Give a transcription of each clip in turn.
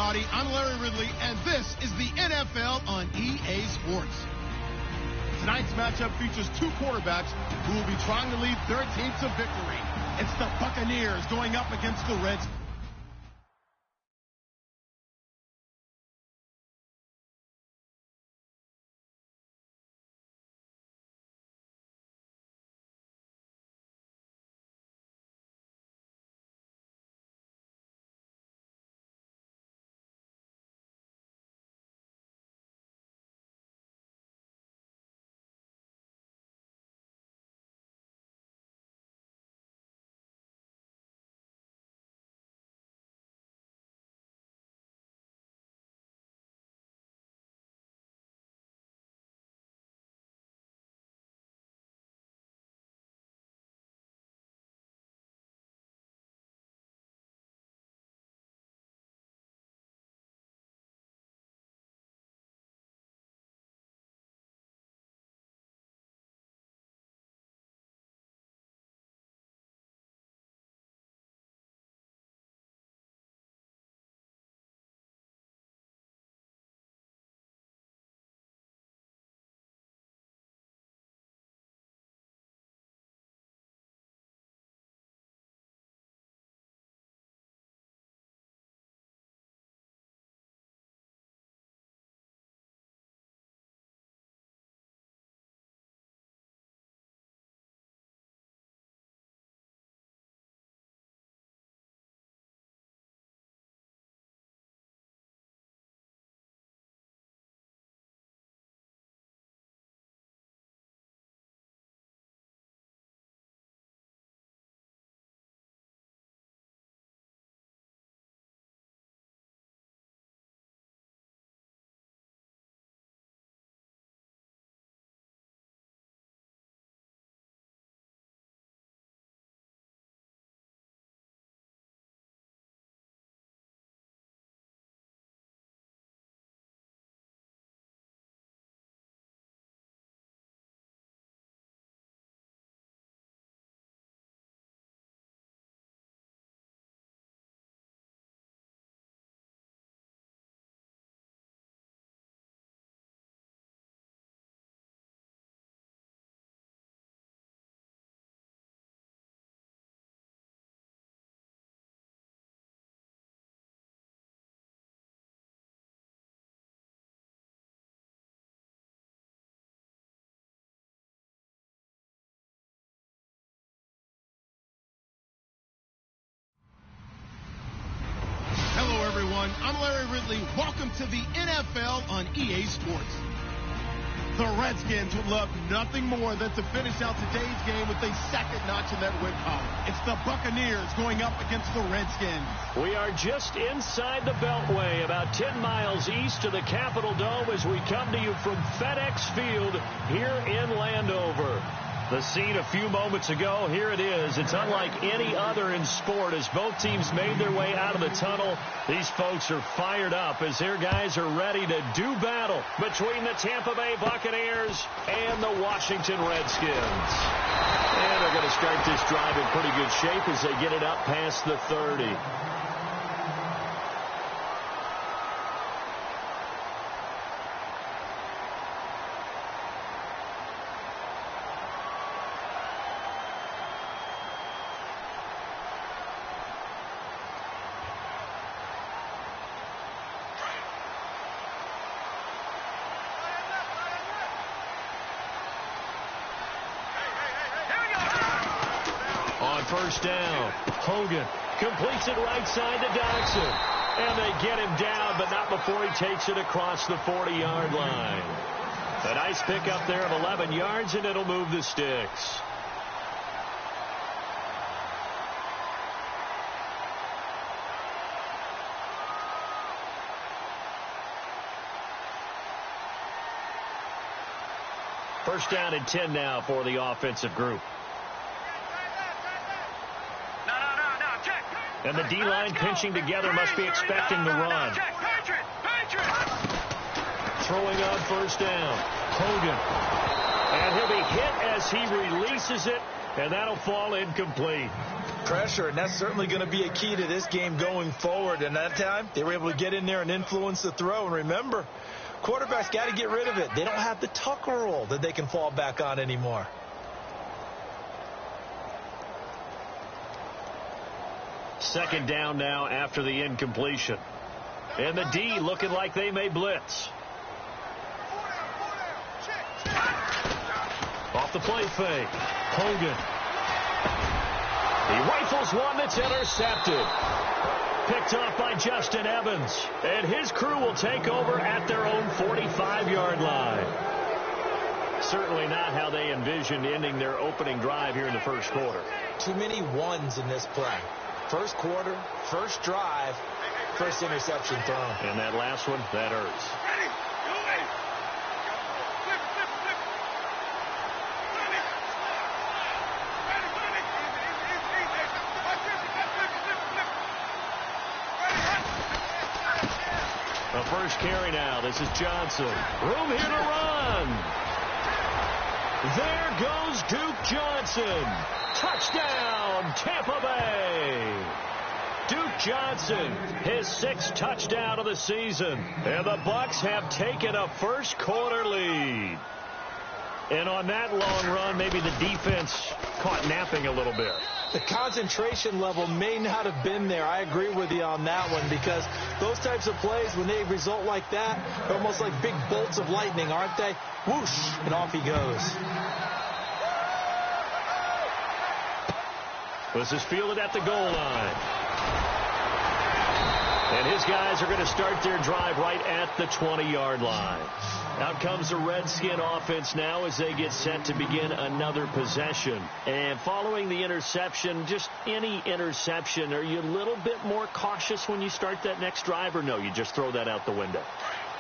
everybody. I'm Larry Ridley, and this is the NFL on EA Sports. Tonight's matchup features two quarterbacks who will be trying to lead their team to victory. It's the Buccaneers going up against the Reds. Hello, everyone. I'm Larry Ridley. Welcome to the NFL on EA Sports. The Redskins would love nothing more than to finish out today's game with a second notch in that win column. It's the Buccaneers going up against the Redskins. We are just inside the Beltway, about 10 miles east of the Capitol Dome as we come to you from FedEx Field here in Landover. The scene a few moments ago, here it is. It's unlike any other in sport as both teams made their way out of the tunnel. These folks are fired up as their guys are ready to do battle between the Tampa Bay Buccaneers and the Washington Redskins. And they're going to start this drive in pretty good shape as they get it up past the 30. First down. Hogan completes it right side to Dodson. And they get him down, but not before he takes it across the 40-yard line. A nice pickup there of 11 yards, and it'll move the sticks. First down and 10 now for the offensive group. And the D-line pinching together must be expecting the run. Throwing on first down. Hogan. And he'll be hit as he releases it And that'll fall incomplete. Pressure, and that's certainly going to be a key to this game going forward. And that time, they were able to get in there and influence the throw. And remember, quarterbacks got to get rid of it. They don't have the tuck roll that they can fall back on anymore. Second down now after the incompletion. And the D looking like they may blitz. Off the play fake. Hogan. He rifles one that's intercepted. Picked off by Justin Evans. And his crew will take over at their own 45-yard line. Certainly not how they envisioned ending their opening drive here in the first quarter. Too many ones in this play. First quarter, first drive, first interception thrown. And that last one, that hurts. The first carry now. This is Johnson. Room here to run. There goes Duke Johnson. Touchdown, Tampa Bay. Duke Johnson, his 6th touchdown of the season. And the Bucs have taken a first quarter lead. And on that long run, maybe the defense caught napping a little bit. The concentration level may not have been there. I agree with you on that one, because those types of plays, when they result like that, they're almost like big bolts of lightning, aren't they? Whoosh, and off he goes. This is fielded at the goal line. And his guys are going to start their drive right at the 20-yard line. Out comes the Redskin offense now as they get set to begin another possession. And following the interception, just any interception, are you a little bit more cautious when you start that next drive, or no, you just throw that out the window?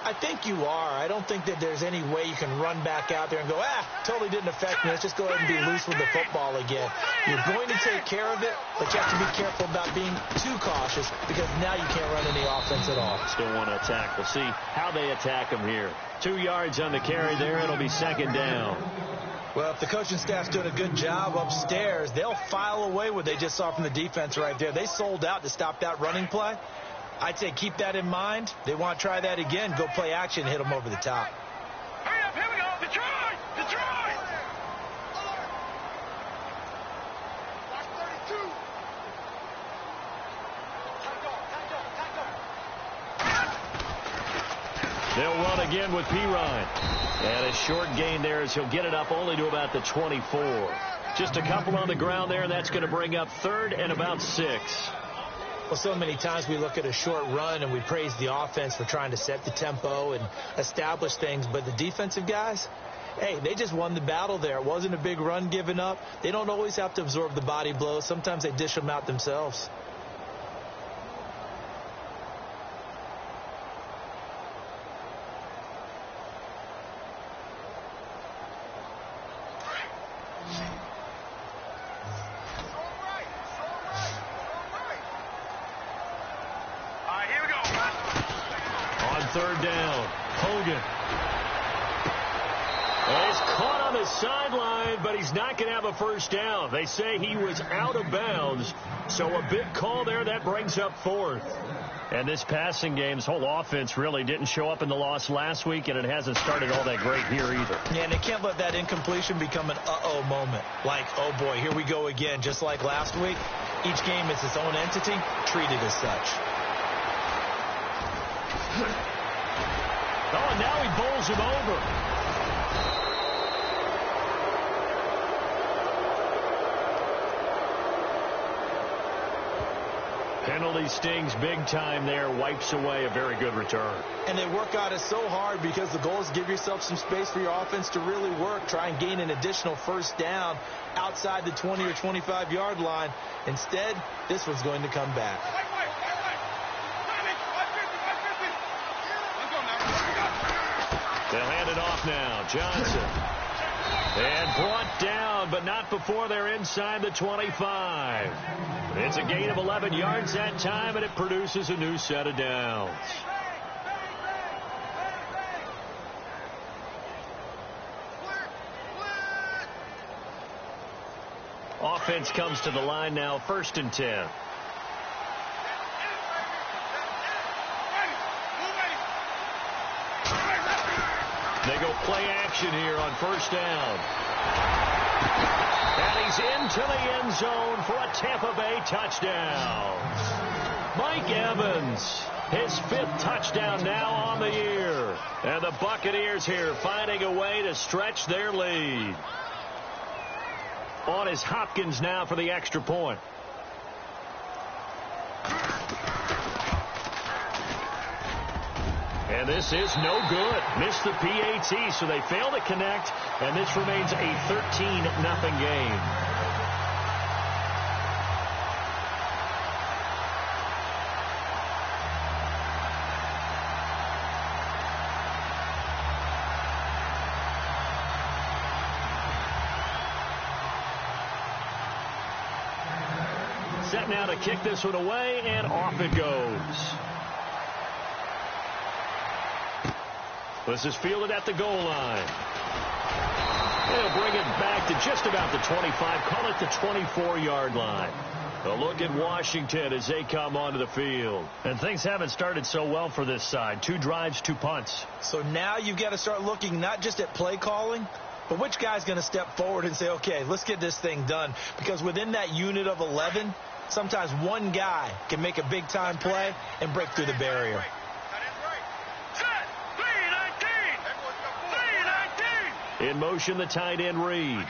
I think you are. I don't think that there's any way you can run back out there and go, totally didn't affect me. Let's just go ahead and be loose with the football again. You're going to take care of it, but you have to be careful about being too cautious, because now you can't run any offense at all. Still want to attack. We'll see how they attack them here. 2 yards on the carry there. It'll be second down. Well, if the coaching staff's doing a good job upstairs, they'll file away what they just saw from the defense right there. They sold out to stop that running play. I'd say keep that in mind. They want to try that again. Go play action, hit them over the top. Hurry up, here we go. Detroit! Detroit! Watch 32. They'll run again with Pirine. And a short gain there as he'll get it up only to about the 24. Just a couple on the ground there, and that's going to bring up 3rd and about 6. Well, so many times we look at a short run and we praise the offense for trying to set the tempo and establish things. But the defensive guys, hey, they just won the battle there. It wasn't a big run given up. They don't always have to absorb the body blows. Sometimes they dish them out themselves. Third down. Hogan. Well, he's caught on the sideline, but he's not going to have a first down. They say he was out of bounds, so a big call there. That brings up 4th. And this passing game's whole offense really didn't show up in the loss last week, and it hasn't started all that great here either. Yeah, and they can't let that incompletion become an uh-oh moment. Like, oh, boy, here we go again. Just like last week, each game is its own entity, treated as such. Oh, and now he bowls him over. Penalty stings big time there. Wipes away a very good return. And they work on it so hard because the goal is give yourself some space for your offense to really work. Try and gain an additional first down outside the 20 or 25-yard line. Instead, this one's going to come back. They'll hand it off now. Johnson. And brought down, but not before they're inside the 25. It's a gain of 11 yards that time, and it produces a new set of downs. Offense comes to the line now, 1st and 10. They go play action here on 1st down. And he's into the end zone for a Tampa Bay touchdown. Mike Evans, his 5th touchdown now on the year. And the Buccaneers here finding a way to stretch their lead. On is Hopkins now for the extra point. And this is no good. Missed the PAT, so they fail to connect, and this remains a 13-0 game. Set now to kick this one away, and off it goes. This is fielded at the goal line. They'll bring it back to just about the 25, call it the 24-yard line. A look at Washington as they come onto the field. And things haven't started so well for this side. 2 drives, 2 punts. So now you've got to start looking not just at play calling, but which guy's going to step forward and say, okay, let's get this thing done. Because within that unit of 11, sometimes one guy can make a big-time play and break through the barrier. In motion, the tight end, Reed.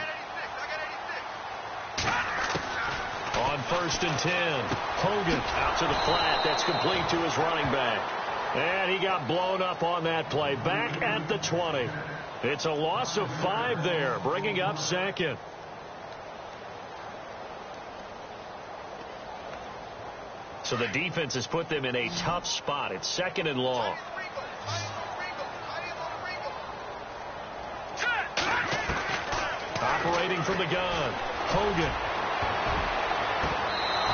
On 1st and 10, Hogan out to the flat. That's complete to his running back. And he got blown up on that play. Back at the 20. It's a loss of 5 there, bringing up 2nd. So the defense has put them in a tough spot. It's 2nd and long. Operating from the gun, Hogan.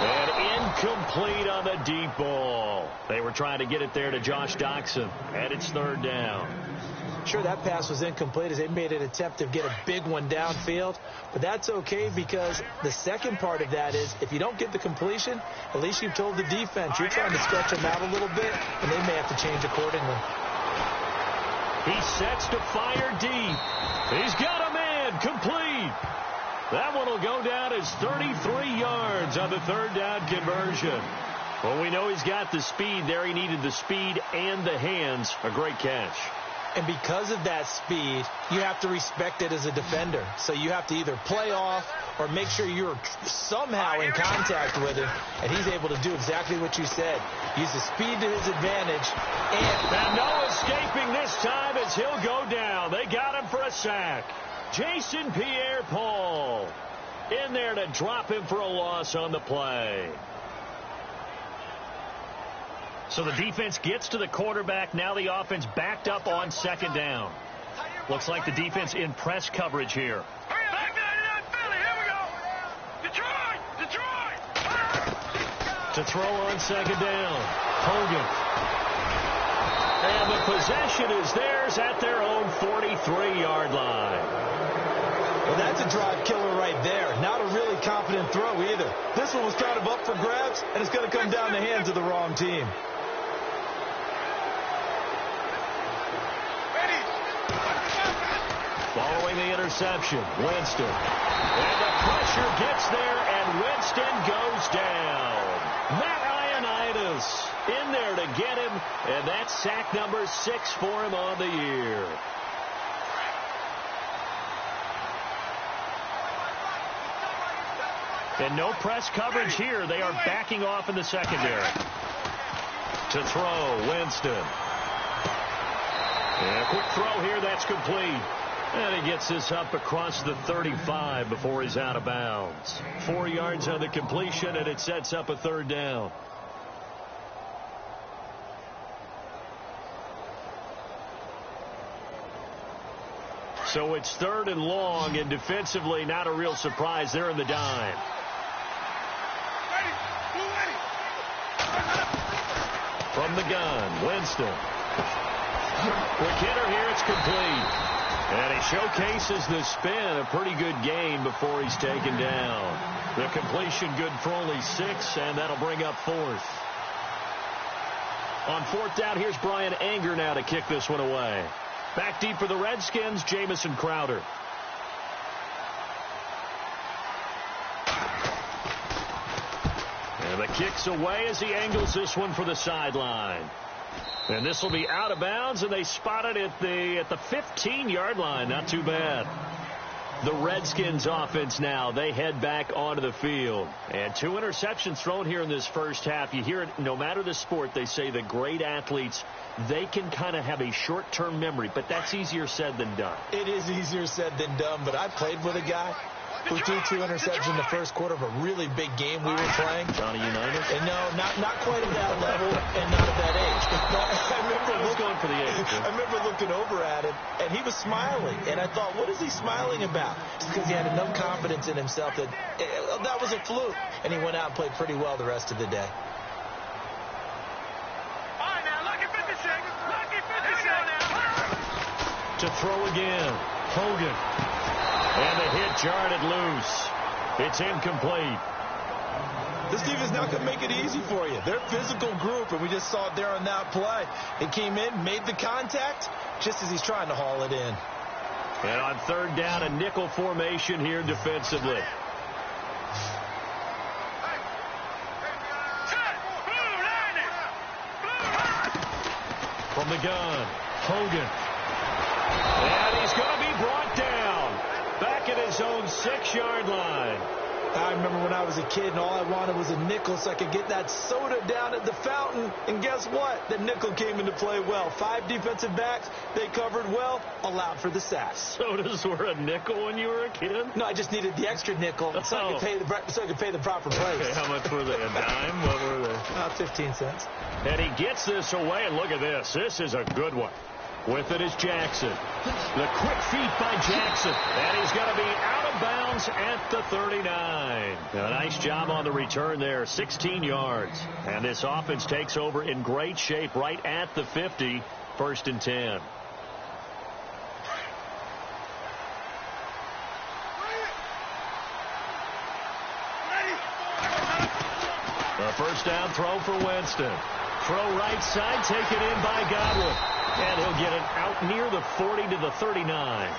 And incomplete on the deep ball. They were trying to get it there to Josh Doctson, and it's 3rd down. Sure, that pass was incomplete as they made an attempt to get a big one downfield, but that's okay because the second part of that is if you don't get the completion, at least you've told the defense you're trying to stretch them out a little bit, and they may have to change accordingly. He sets to fire deep. He's got a man. Complete. That one will go down as 33 yards on the 3rd down conversion. Well, we know he's got the speed there. He needed the speed and the hands. A great catch. And because of that speed, you have to respect it as a defender. So you have to either play off or make sure you're somehow in contact with him. And he's able to do exactly what you said. Use the speed to his advantage. And no escaping this time as he'll go down. They got him for a sack. Jason Pierre-Paul in there to drop him for a loss on the play. So the defense gets to the quarterback. Now the offense backed up on 2nd down. Looks like the defense in press coverage here. To throw on 2nd down, Hogan. And the possession is theirs at their own 43-yard line. Well, that's a drive killer right there. Not a really confident throw either. This one was kind of up for grabs, and it's going to come down the hands of the wrong team. Following the interception, Winston. And the pressure gets there, and Winston goes down. Matt Ioannidis in there to get him, and that's sack number 6 for him on the year. And no press coverage here. They are backing off in the secondary. To throw, Winston. And a quick throw here, that's complete. And he gets this up across the 35 before he's out of bounds. 4 yards on the completion, and it sets up a 3rd down. So it's 3rd and long, and defensively not a real surprise. They're in the dime. From the gun, Winston. Quick hitter here, it's complete. And he showcases the spin. A pretty good gain before he's taken down. The completion good for only 6, and that'll bring up 4th. On 4th down, here's Brian Anger now to kick this one away. Back deep for the Redskins, Jamison Crowder. And the kick's away as he angles this one for the sideline. And this will be out of bounds, and they spot it at the 15-yard line. Not too bad. The Redskins offense now, they head back onto the field. And 2 interceptions thrown here in this first half. You hear it, no matter the sport, they say the great athletes, they can kind of have a short-term memory, but that's easier said than done. It is easier said than done, but I played with a guy who threw 2 interceptions in the first quarter of a really big game we were playing. Johnny Unitas? And no, not quite at that level and not at that age. I remember looking over at him, and he was smiling. And I thought, what is he smiling about? It's because he had enough confidence in himself that that was a fluke. And he went out and played pretty well the rest of the day. All right, now, lucky 56. Lucky 56 now. To throw again. Hogan. And the hit jarred loose. It's incomplete. This defense not going to make it easy for you. They're a physical group, and we just saw it there on that play. He came in, made the contact, just as he's trying to haul it in. And on 3rd down, a nickel formation here defensively. From the gun, Hogan. And he's going to be brought down. Back at his own 6-yard line. I remember when I was a kid and all I wanted was a nickel so I could get that soda down at the fountain. And guess what? The nickel came into play well. 5 defensive backs. They covered well. Allowed for the sack. Sodas were a nickel when you were a kid? No, I just needed the extra nickel so I could pay the proper price. Okay, how much were they? A dime? What were they? 15 cents. And he gets this away. And look at this. This is a good one. With it is Jackson. The quick feet by Jackson. And he's going to be out of bounds at the 39. A nice job on the return there. 16 yards. And this offense takes over in great shape right at the 50. 1st and 10. The first down throw for Winston. Throw right side, taken in by Godwin. And he'll get it out near the 40 to the 39.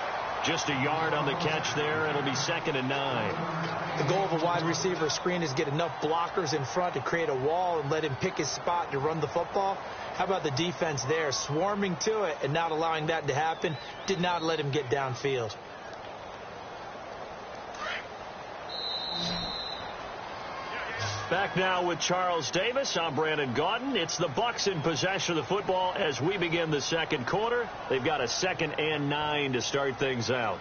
Just a yard on the catch there. It'll be 2nd and 9. The goal of a wide receiver screen is get enough blockers in front to create a wall and let him pick his spot to run the football. How about the defense there? Swarming to it and not allowing that to happen. Did not let him get downfield. Back now with Charles Davis. I'm Brandon Gaudin. It's the Bucs in possession of the football as we begin the second quarter. They've got a 2nd and 9 to start things out.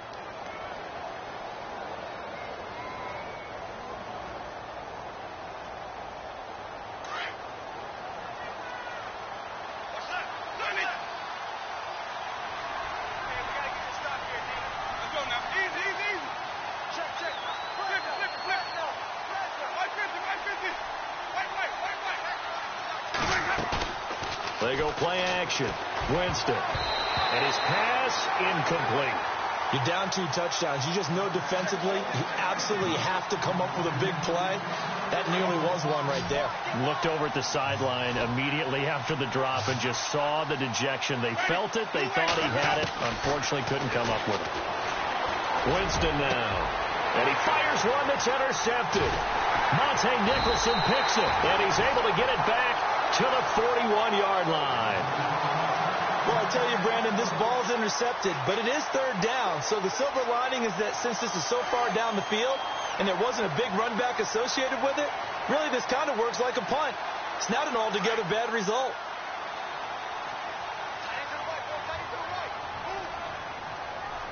They go play action. Winston. And his pass incomplete. You're down 2 touchdowns. You just know defensively you absolutely have to come up with a big play. That nearly was one right there. Looked over at the sideline immediately after the drop and just saw the dejection. They felt it. They thought he had it. Unfortunately, couldn't come up with it. Winston now. And he fires one that's intercepted. Monte Nicholson picks it. And he's able to get it back to the 41-yard line. Well, I tell you, Brandon, this ball's intercepted, but it is 3rd down. So the silver lining is that since this is so far down the field and there wasn't a big run back associated with it, really this kind of works like a punt. It's not an altogether bad result.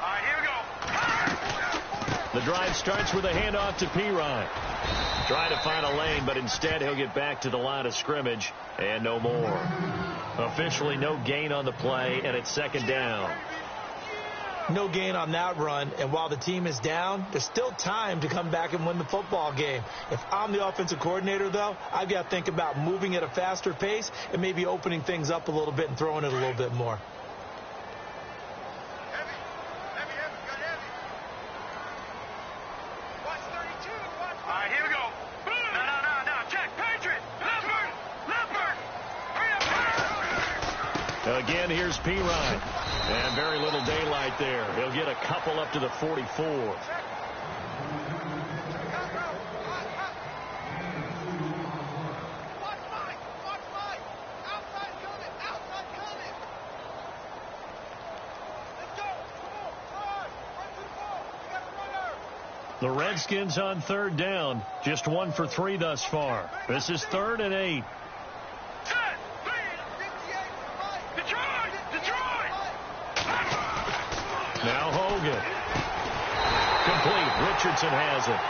All right, here we go. The drive starts with a handoff to Pirine. Trying to find a lane, but instead he'll get back to the line of scrimmage and no more. Officially no gain on the play, and it's 2nd down. No gain on that run, and while the team is down, there's still time to come back and win the football game. If I'm the offensive coordinator, though, I've got to think about moving at a faster pace and maybe opening things up a little bit and throwing it a little bit more. Again, here's Perine. And very little daylight there. He'll get a couple up to the 44. The Redskins on third down. Just 1 for 3 thus far. This is 3rd and 8. Now Hogan. Complete. Richardson has it.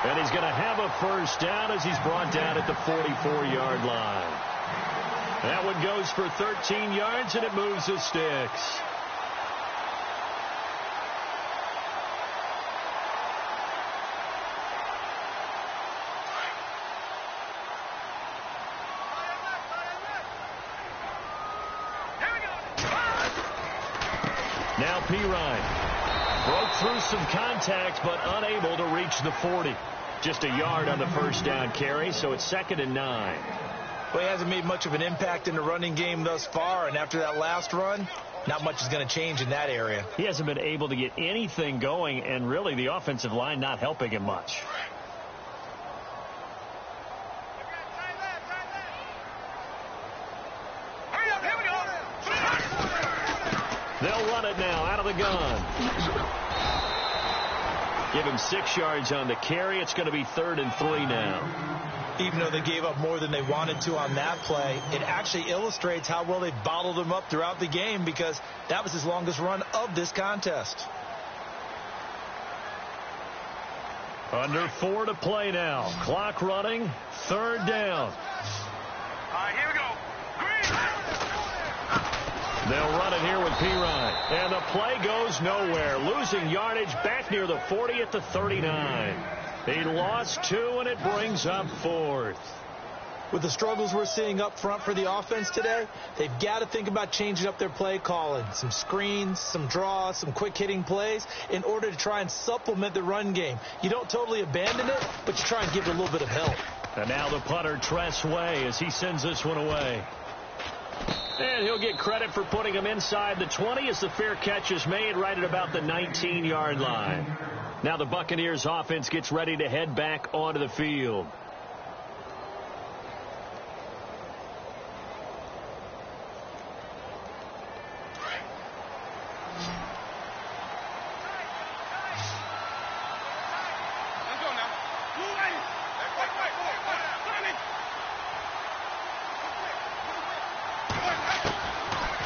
And he's going to have a first down as he's brought down at the 44-yard line. That one goes for 13 yards, and it moves the sticks. Now Perine broke through some contact, but unable to reach the 40. Just a yard on the first down carry, so it's 2nd and 9. Well, he hasn't made much of an impact in the running game thus far, and after that last run, not much is going to change in that area. He hasn't been able to get anything going, and really the offensive line not helping him much. They'll run it now out of the gun. Give him 6 yards on the carry. It's going to be 3rd and 3 now. Even though they gave up more than they wanted to on that play, it actually illustrates how well they bottled him up throughout the game, because that was his longest run of this contest. Under 4 to play now. Clock running. 3rd down. All right, here we go. They'll run it here with Perine. And the play goes nowhere. Losing yardage back near the 40 at the 39. He lost 2, and it brings up 4th. With the struggles we're seeing up front for the offense today, they've got to think about changing up their play calling. Some screens, some draws, some quick-hitting plays in order to try and supplement the run game. You don't totally abandon it, but you try and give it a little bit of help. And now the punter, Tress Way, as he sends this one away. And he'll get credit for putting him inside the 20 as the fair catch is made right at about the 19-yard line. Now the Buccaneers offense gets ready to head back onto the field.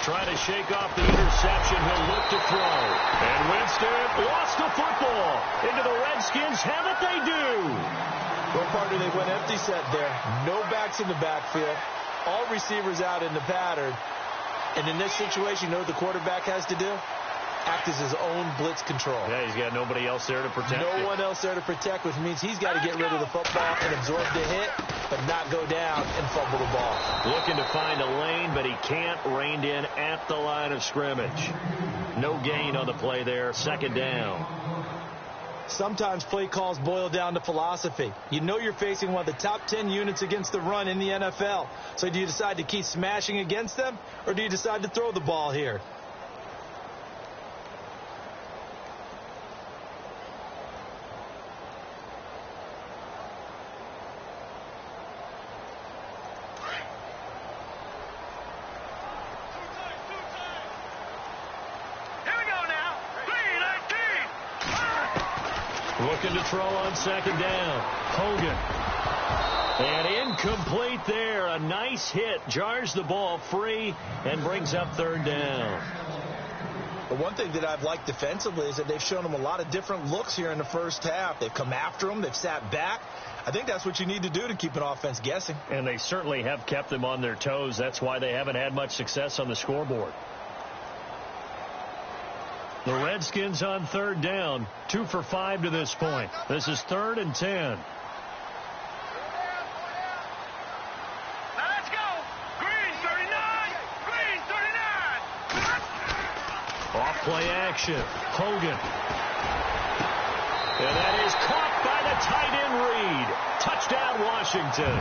Trying to shake off the interception. He'll look to throw. And Winston lost the football. Into the Redskins. Have it they do. Well, partner, they went empty set there. No backs in the backfield. All receivers out in the pattern. And in this situation, you know what the quarterback has to do? Act as his own blitz control. Yeah, he's got nobody else there to protect. No one else there to protect, which means he's got to get rid of the football and absorb the hit, but not go down and fumble the ball. Looking to find a lane, but he can't. Reined in at the line of scrimmage. No gain on the play there. 2nd down. Sometimes play calls boil down to philosophy. You know you're facing one of the top 10 units against the run in the NFL. So do you decide to keep smashing against them, or do you decide to throw the ball here? Looking to throw on 2nd down. Hogan. And incomplete there. A nice hit. Jars the ball free and brings up 3rd down. But one thing that I've liked defensively is that they've shown them a lot of different looks here in the first half. They've come after them. They've sat back. I think that's what you need to do to keep an offense guessing. And they certainly have kept them on their toes. That's why they haven't had much success on the scoreboard. The Redskins on 3rd down. 2 for 5 to this point. This is 3rd and 10. Now let's go. Green 39. Green 39. Off play action. Hogan. And that is caught by the tight end Reed. Touchdown Washington.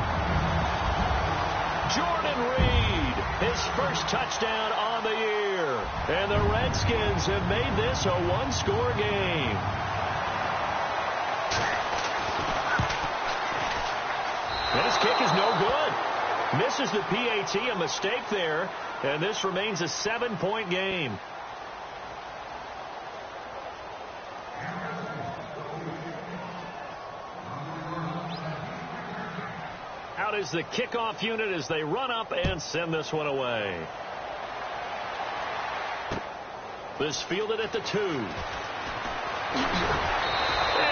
Jordan Reed his first touchdown on the year. And the Redskins have made this a one-score game. And his kick is no good. Misses the PAT, a mistake there. And this remains a 7-point game. Out is the kickoff unit as they run up and send this one away. This fielded at the 2. And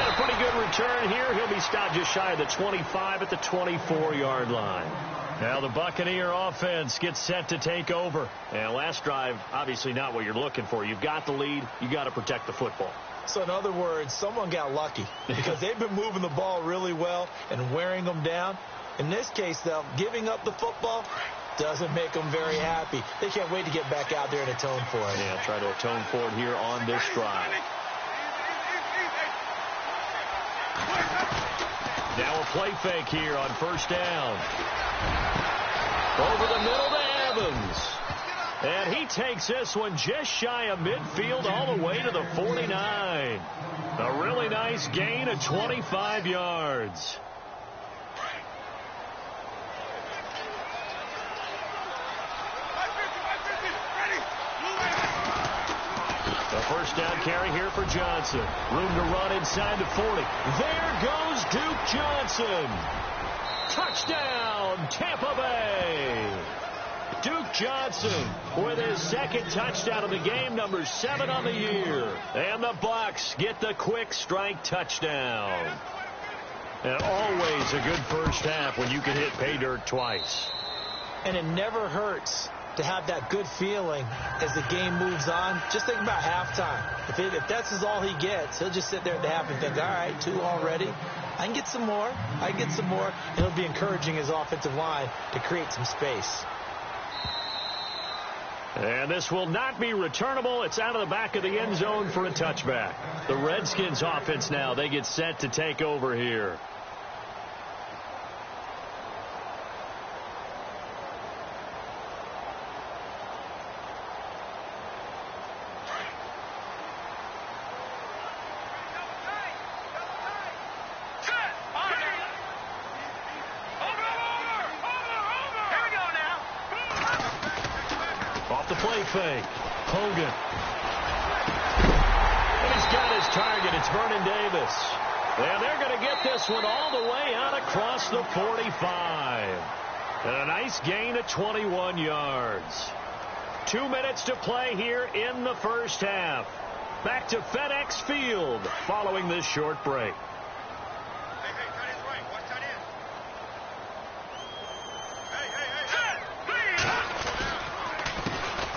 a pretty good return here. He'll be stopped just shy of the 25 at the 24-yard line. Now the Buccaneer offense gets set to take over. And last drive, obviously not what you're looking for. You've got the lead. You got to protect the football. So in other words, someone got lucky because they've been moving the ball really well and wearing them down. In this case, though, giving up the football doesn't make them very happy. They can't wait to get back out there and atone for it. Yeah, try to atone for it here on this drive. Now a play fake here on first down. Over the middle to Evans. And he takes this one just shy of midfield all the way to the 49. A really nice gain of 25 yards. A first down carry here for Johnson. Room to run inside the 40. There goes Duke Johnson. Touchdown, Tampa Bay. Duke Johnson with his second touchdown of the game, number 7 on the year. And the Bucs get the quick strike touchdown. And always a good first half when you can hit pay dirt twice. And it never hurts to have that good feeling as the game moves on. Just think about halftime. If that's all he gets, he'll just sit there at the half and think, all right, 2 already. I can get some more. I can get some more. And he'll be encouraging his offensive line to create some space. And this will not be returnable. It's out of the back of the end zone for a touchback. The Redskins offense now, they get set to take over here. Fake. Hogan. And he's got his target. It's Vernon Davis. And they're going to get this one all the way out across the 45. And a nice gain of 21 yards. 2 minutes to play here in the first half. Back to FedEx Field following this short break.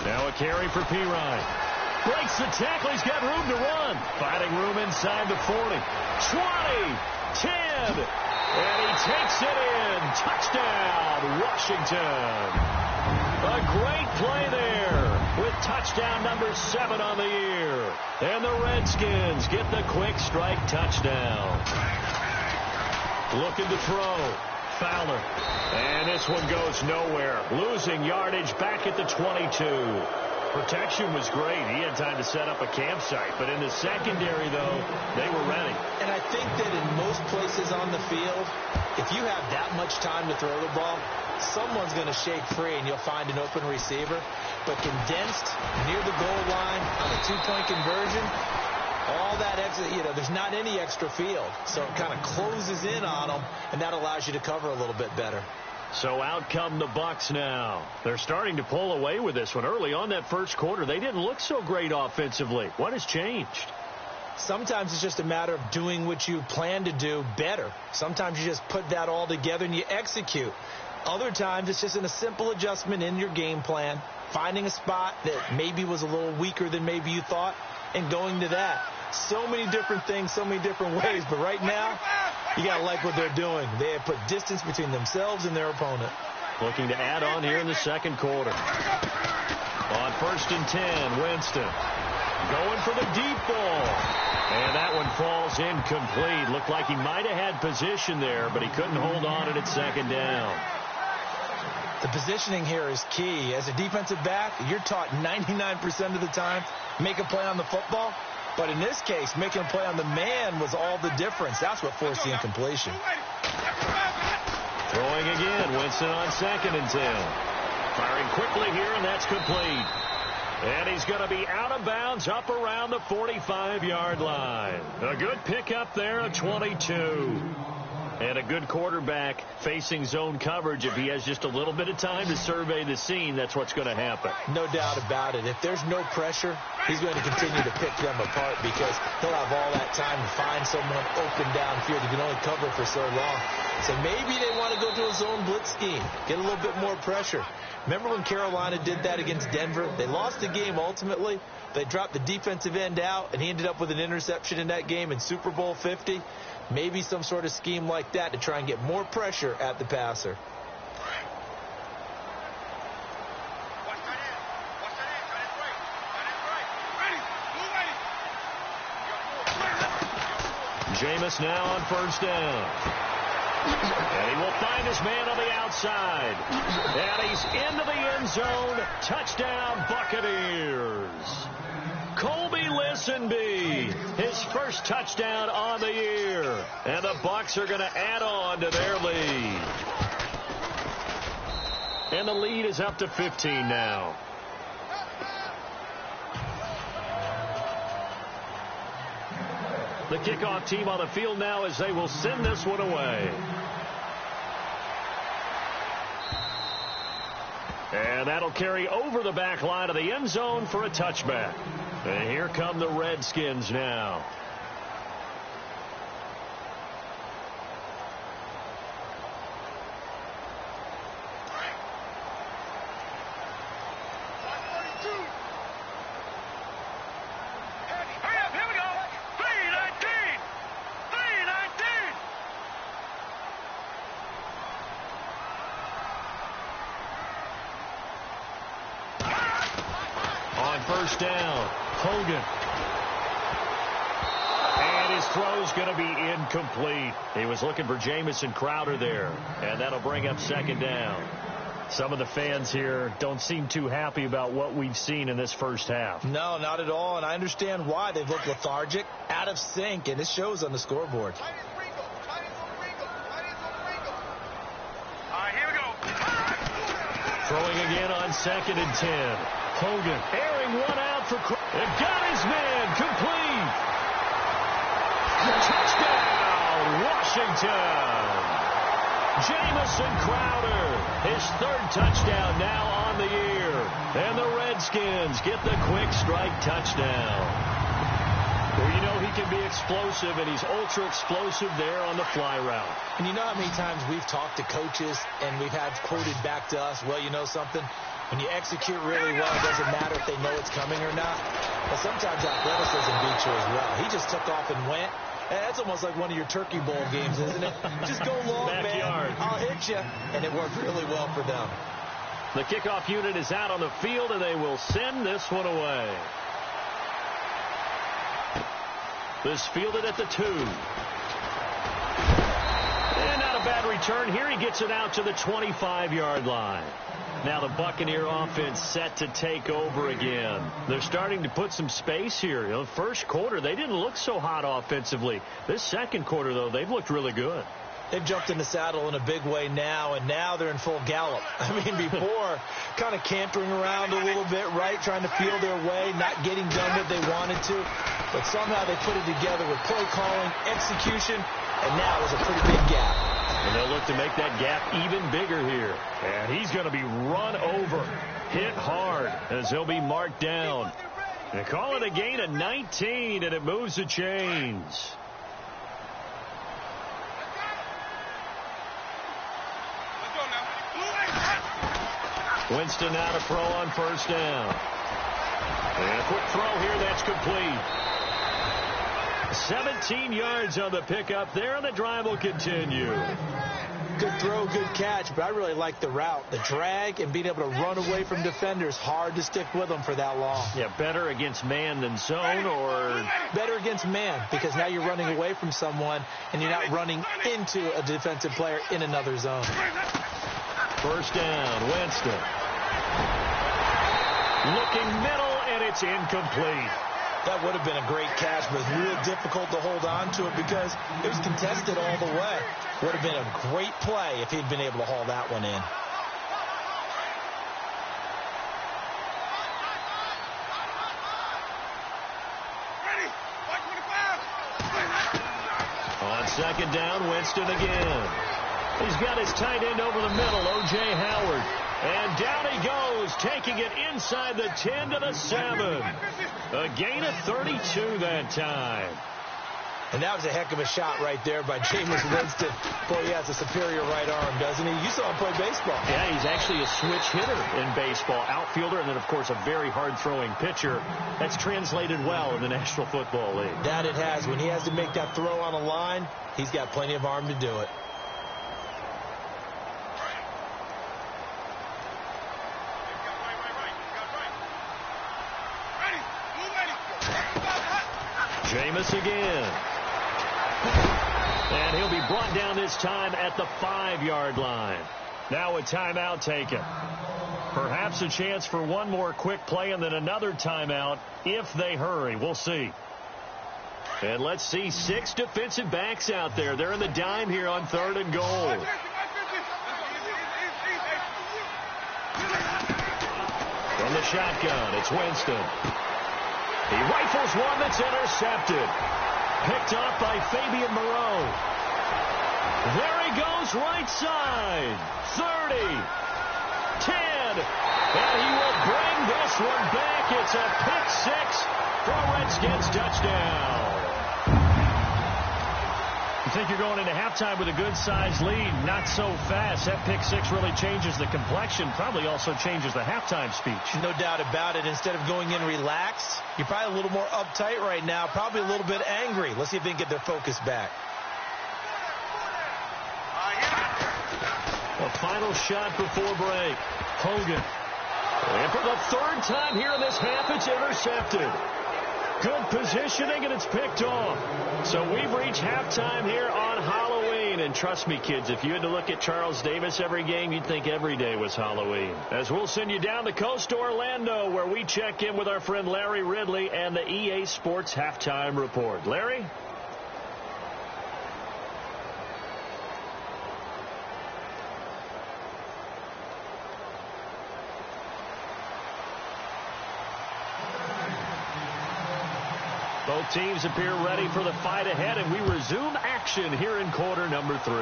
Now a carry for Pirine. Breaks the tackle. He's got room to run. Finding room inside the 40. 20. 10. And he takes it in. Touchdown, Washington. A great play there with touchdown number 7 on the year. And the Redskins get the quick strike touchdown. Looking to throw. Fowler. And this one goes nowhere. Losing yardage back at the 22. Protection was great. He had time to set up a campsite. But in the secondary, though, they were ready. And I think that in most places on the field, if you have that much time to throw the ball, someone's going to shake free and you'll find an open receiver. But condensed near the goal line on a 2-point conversion, all that extra, there's not any extra field. So it kind of closes in on them, and that allows you to cover a little bit better. So out come the Bucs now. They're starting to pull away with this one. Early on that first quarter, they didn't look so great offensively. What has changed? Sometimes it's just a matter of doing what you plan to do better. Sometimes you just put that all together and you execute. Other times it's just a simple adjustment in your game plan, finding a spot that maybe was a little weaker than maybe you thought, and going to that. So many different things, so many different ways. But right now, you got to like what they're doing. They have put distance between themselves and their opponent. Looking to add on here in the second quarter. On 1st and 10, Winston going for the deep ball. And that one falls incomplete. Looked like he might have had position there, but he couldn't hold on at second down. The positioning here is key. As a defensive back, you're taught 99% of the time, make a play on the football. But in this case, making a play on the man was all the difference. That's what forced the incompletion. Throwing again, Winston on 2nd and 10. Firing quickly here, and that's complete. And he's going to be out of bounds up around the 45-yard line. A good pickup there of 22. And a good quarterback facing zone coverage. If he has just a little bit of time to survey the scene, that's what's going to happen. No doubt about it. If there's no pressure, he's going to continue to pick them apart because he'll have all that time to find someone open downfield. He can only cover for so long. So maybe they want to go to a zone blitz scheme, get a little bit more pressure. Remember when Carolina did that against Denver? They lost the game ultimately. They dropped the defensive end out, and he ended up with an interception in that game in Super Bowl 50. Maybe some sort of scheme like that to try and get more pressure at the passer. Jameis now on 1st down. And he will find his man on the outside. And he's into the end zone. Touchdown, Buccaneers. Colby Listenbee, his first touchdown on the year. And the Bucs are going to add on to their lead. And the lead is up to 15 now. The kickoff team on the field now as they will send this one away. And that'll carry over the back line of the end zone for a touchback. And here come the Redskins now. First down, Hogan. And his throw's going to be incomplete. He was looking for Jamison Crowder there. And that'll bring up 2nd down. Some of the fans here don't seem too happy about what we've seen in this first half. No, not at all. And I understand why. They've looked lethargic, out of sync, and it shows on the scoreboard. All right, here we go. Throwing again on 2nd and 10. Hogan airing one out for and got his man complete. Touchdown, Washington. Jamison Crowder, his 3rd touchdown now on the year. And the Redskins get the quick strike touchdown. Well, you know he can be explosive, and he's ultra explosive there on the fly route. And you know how many times we've talked to coaches and we've had quoted back to us, well, you know something? When you execute really well, it doesn't matter if they know it's coming or not. But sometimes athleticism beats you as well. He just took off and went. And that's almost like one of your Turkey Bowl games, isn't it? Just go long, Backyard. man. I'll hit you. And it worked really well for them. The kickoff unit is out on the field, and they will send this one away. This fielded at the 2. And not a bad return here. He gets it out to the 25-yard line. Now the Buccaneer offense set to take over again. They're starting to put some space here. You know, first quarter, they didn't look so hot offensively. This second quarter, though, they've looked really good. They've jumped in the saddle in a big way now, and now they're in full gallop. I mean, before, kind of cantering around a little bit, right, trying to feel their way, not getting done what they wanted to. But somehow they put it together with play calling, execution, and now there's a pretty big gap. And they'll look to make that gap even bigger here. And he's going to be run over, hit hard, as he'll be marked down. They call it a gain of 19, and it moves the chains. Winston now to throw on 1st down. And a quick throw here, that's complete. 17 yards on the pickup there, and the drive will continue. Good throw, good catch, but I really like the route. The drag and being able to run away from defenders, hard to stick with them for that long. Yeah, better against man than zone, or better against man, because now you're running away from someone and you're not running into a defensive player in another zone. First down, Winston. Looking middle, and it's incomplete. That would have been a great catch, but real difficult to hold on to it because it was contested all the way. Would have been a great play if he'd been able to haul that one in. On second down, Winston again. He's got his tight end over the middle, O.J. Howard. And down he goes, taking it inside the 10 to the 7. A gain of 32 that time. And that was a heck of a shot right there by Jameis Winston. Boy, he has a superior right arm, doesn't he? You saw him play baseball. Yeah, he's actually a switch hitter in baseball. Outfielder, and then, of course, a very hard-throwing pitcher. That's translated well in the National Football League. That it has. When he has to make that throw on a line, he's got plenty of arm to do it. Jameis again. And he'll be brought down this time at the 5-yard line. Now a timeout taken. Perhaps a chance for one more quick play and then another timeout if they hurry. We'll see. And let's see 6 defensive backs out there. They're in the dime here on 3rd and goal. From the shotgun, it's Winston. He rifles one that's intercepted. Picked off by Fabian Moreau. There he goes, right side. 30. 10. And he will bring this one back. It's a pick 6 for a Redskins touchdown. You think you're going into halftime with a good-sized lead. Not so fast. That pick 6 really changes the complexion. Probably also changes the halftime speech. No doubt about it. Instead of going in relaxed, you're probably a little more uptight right now. Probably a little bit angry. Let's see if they can get their focus back. A final shot before break. Hogan. And for the 3rd time here in this half, it's intercepted. Good positioning, and it's picked off. So we've reached halftime here on Halloween. And trust me, kids, if you had to look at Charles Davis every game, you'd think every day was Halloween. As we'll send you down the coast to Orlando, where we check in with our friend Larry Ridley and the EA Sports Halftime Report. Larry? Both teams appear ready for the fight ahead, and we resume action here in quarter number 3.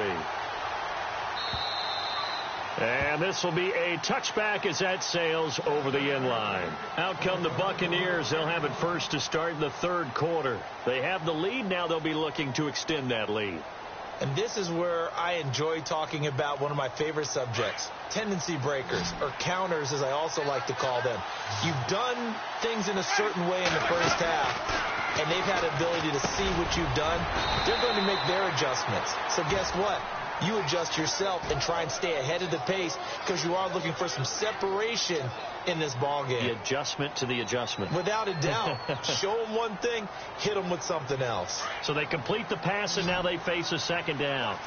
And this will be a touchback as that sails over the end line. Out come the Buccaneers. They'll have it first to start the 3rd quarter. They have the lead. Now they'll be looking to extend that lead. And this is where I enjoy talking about one of my favorite subjects, tendency breakers, or counters as I also like to call them. You've done things in a certain way in the first half, and they've had ability to see what you've done. They're going to make their adjustments. So guess what? You adjust yourself and try and stay ahead of the pace because you are looking for some separation in this ball game. The adjustment to the adjustment. Without a doubt. Show them one thing, hit them with something else. So they complete the pass, and now they face a 2nd down.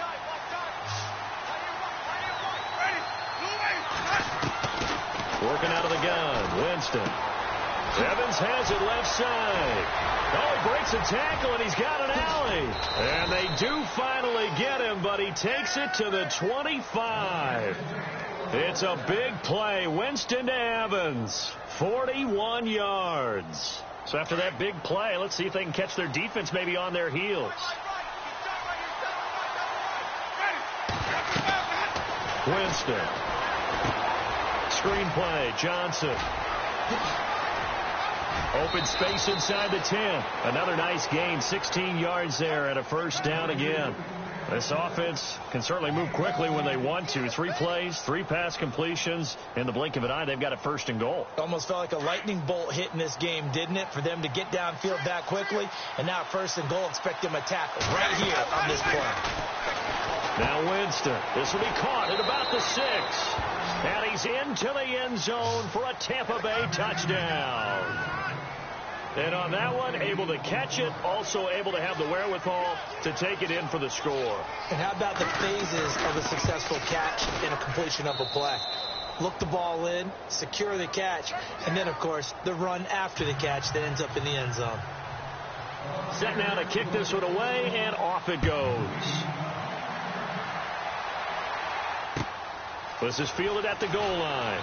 Working out of the gun, Winston. Evans has it left side. Oh, he breaks a tackle, and he's got an alley. And they do finally get him, but he takes it to the 25. It's a big play. Winston to Evans. 41 yards. So after that big play, let's see if they can catch their defense maybe on their heels. Winston. Screen play. Johnson. Open space inside the 10. Another nice gain. 16 yards there and a 1st down again. This offense can certainly move quickly when they want to. 3 plays, 3 pass completions. In the blink of an eye, they've got a 1st and goal. Almost felt like a lightning bolt hit in this game, didn't it? For them to get downfield that quickly. And now 1st and goal, expect them to tackle right here on this play. Now Winston. This will be caught at about the 6. And he's into the end zone for a Tampa Bay touchdown. And on that one, able to catch it, also able to have the wherewithal to take it in for the score. And how about the phases of a successful catch and a completion of a play? Look the ball in, secure the catch, and then, of course, the run after the catch that ends up in the end zone. Set now to kick this one away, and off it goes. This is fielded at the goal line.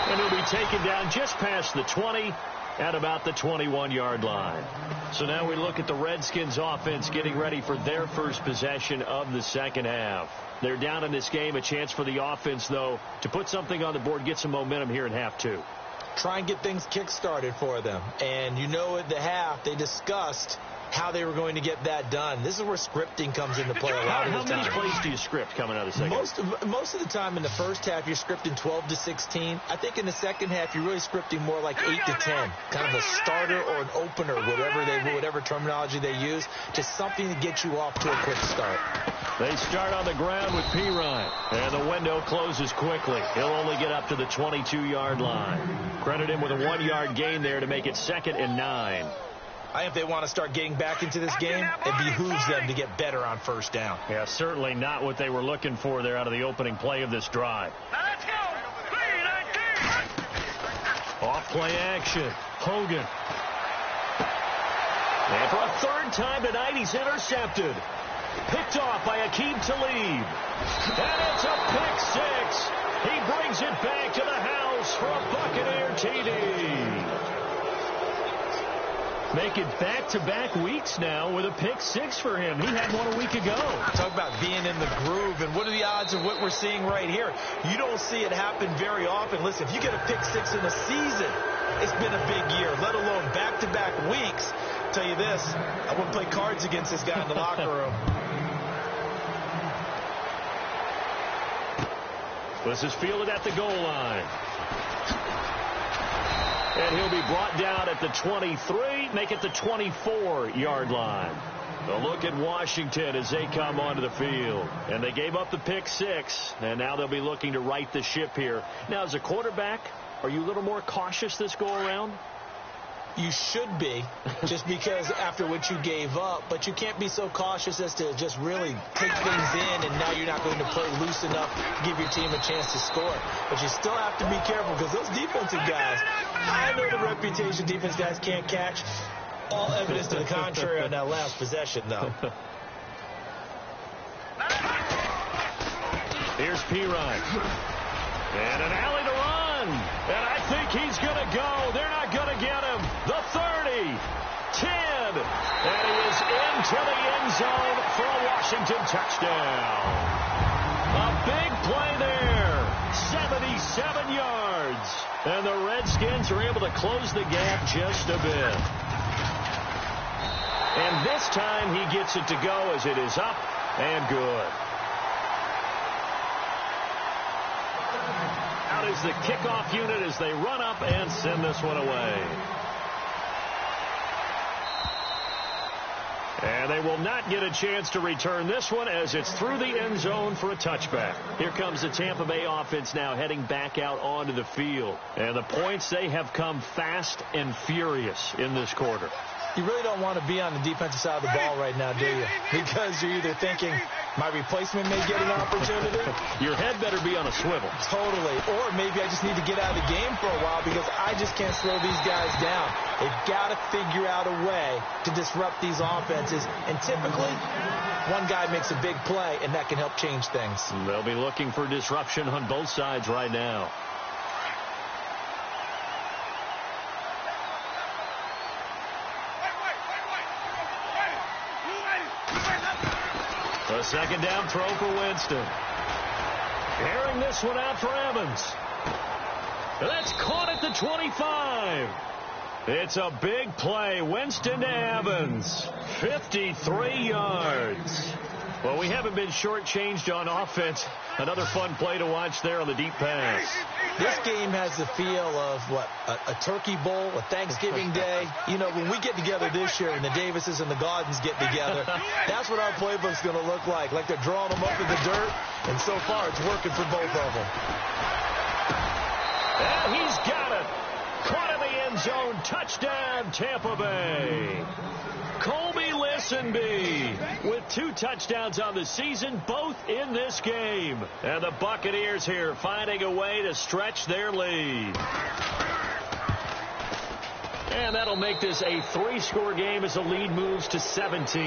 And he'll be taken down just past the 20 at about the 21-yard line. So now we look at the Redskins offense getting ready for their first possession of the second half. They're down in this game. A chance for the offense, though, to put something on the board, get some momentum here in half two. Try and get things kick-started for them. And you know at the half, they discussed how they were going to get that done. This is where scripting comes into play a lot of the time. How many plays do you script coming out of the second? Most of the time in the first half, you're scripting 12 to 16. I think in the second half, you're really scripting more like 8 to 10. Kind of a starter or an opener, whatever terminology they use, just something to get you off to a quick start. They start on the ground with Perine, and the window closes quickly. He'll only get up to the 22-yard line. Credit him with a 1-yard gain there to make it 2nd and 9. I think if they want to start getting back into this game, it behooves them to get better on first down. Yeah, certainly not what they were looking for there out of the opening play of this drive. Let's go. Off play action. Hogan. And for a third time tonight, he's intercepted. Picked off by Aqib Talib. And it's a pick six. He brings it back to the house for a Buccaneer TD. Make it back-to-back weeks now with a pick six for him. He had one a week ago. Talk about being in the groove, and what are the odds of what we're seeing right here? You don't see it happen very often. Listen, if you get a pick six in a season, it's been a big year, let alone back-to-back weeks. I'll tell you this, I wouldn't play cards against this guy in the locker room. This is fielded at the goal line. And he'll be brought down at the 23, make it the 24-yard line. A look at Washington as they come onto the field. And they gave up the pick six, and now they'll be looking to right the ship here. Now, as a quarterback, are you a little more cautious this go-around? You should be, just because after what you gave up, but you can't be so cautious as to just really take things in, and now you're not going to play loose enough to give your team a chance to score. But you still have to be careful, because those defensive guys, I know the reputation defense guys can't catch. All evidence to the contrary on that last possession, though. Here's Perine. And an alley to run. And I think he's going to go. They're not going to get him. The 30, 10. And he is into the end zone for a Washington touchdown. A big play there. 77 yards. And the Redskins are able to close the gap just a bit. And this time he gets it to go as it is up and good. Out is the kickoff unit as they run up and send this one away. And they will not get a chance to return this one as it's through the end zone for a touchback. Here comes the Tampa Bay offense now heading back out onto the field. And the points, they have come fast and furious in this quarter. You really don't want to be on the defensive side of the ball right now, do you? Because you're either thinking, my replacement may get an opportunity. Your head better be on a swivel. Totally. Or maybe I just need to get out of the game for a while because I just can't slow these guys down. They've got to figure out a way to disrupt these offenses. And typically, one guy makes a big play, and that can help change things. They'll be looking for disruption on both sides right now. A second down throw for Winston. Carrying this one out for Evans. That's caught at the 25. It's a big play. Winston to Evans. 53 yards. Well, we haven't been shortchanged on offense. Another fun play to watch there on the deep pass. This game has the feel of, a turkey bowl, a Thanksgiving day. You know, when we get together this year and the Davises and the Gardens get together, that's what our playbook's going to look like. Like they're drawing them up in the dirt, and so far it's working for both of them. And he's got it. Caught in the end zone. Touchdown, Tampa Bay. Colby Listenbee with 2 touchdowns on the season, both in this game. And the Buccaneers here finding a way to stretch their lead. And that'll make this a 3-score game as the lead moves to 17.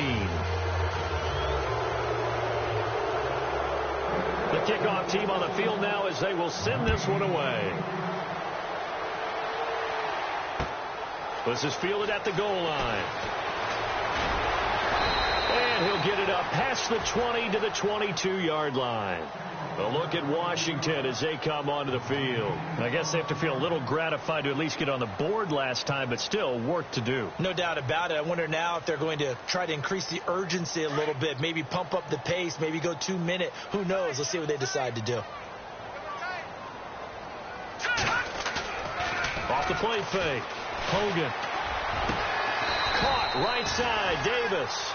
The kickoff team on the field now as they will send this one away. This is fielded at the goal line. And he'll get it up past the 20 to the 22-yard line. A look at Washington as they come onto the field. I guess they have to feel a little gratified to at least get on the board last time, but still work to do. No doubt about it. I wonder now if they're going to try to increase the urgency a little bit, maybe pump up the pace, maybe go 2-minute. Who knows? Let's see what they decide to do. Off the play fake. Hogan. Caught right side. Davis.